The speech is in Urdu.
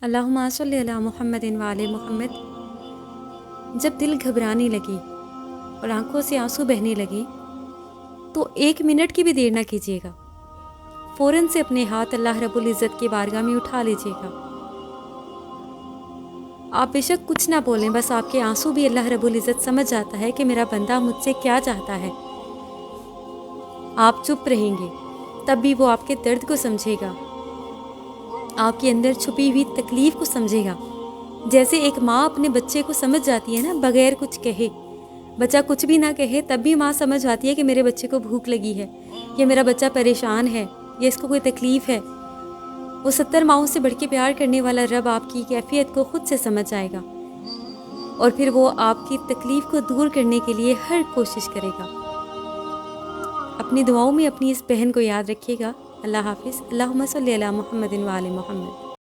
اللہم صلی علی محمد وعلی محمد۔ جب دل گھبرانے لگے اور آنکھوں سے آنسو بہنے لگے تو 1 منٹ کی بھی دیر نہ کیجیے گا، فوراً سے اپنے ہاتھ اللہ رب العزت کی بارگاہ میں اٹھا لیجیے گا۔ آپ بے شک کچھ نہ بولیں، بس آپ کے آنسو بھی اللہ رب العزت سمجھ جاتا ہے کہ میرا بندہ مجھ سے کیا چاہتا ہے۔ آپ چپ رہیں گے تب بھی وہ آپ کے درد کو سمجھے گا، آپ کے اندر چھپی ہوئی تکلیف کو سمجھے گا۔ جیسے ایک ماں اپنے بچے کو سمجھ جاتی ہے نا، بغیر کچھ کہے، بچہ کچھ بھی نہ کہے تب بھی ماں سمجھ جاتی ہے کہ میرے بچے کو بھوک لگی ہے، یا میرا بچہ پریشان ہے، یا اس کو کوئی تکلیف ہے۔ وہ 70 ماؤں سے بڑھ کے پیار کرنے والا رب آپ کی کیفیت کو خود سے سمجھ جائے گا، اور پھر وہ آپ کی تکلیف کو دور کرنے کے لیے ہر کوشش کرے گا۔ اپنی دعاؤں میں اپنی اس بہن کو یاد رکھیے گا۔ اللہ حافظ۔ اللہم صلی علی محمد وعلی محمد۔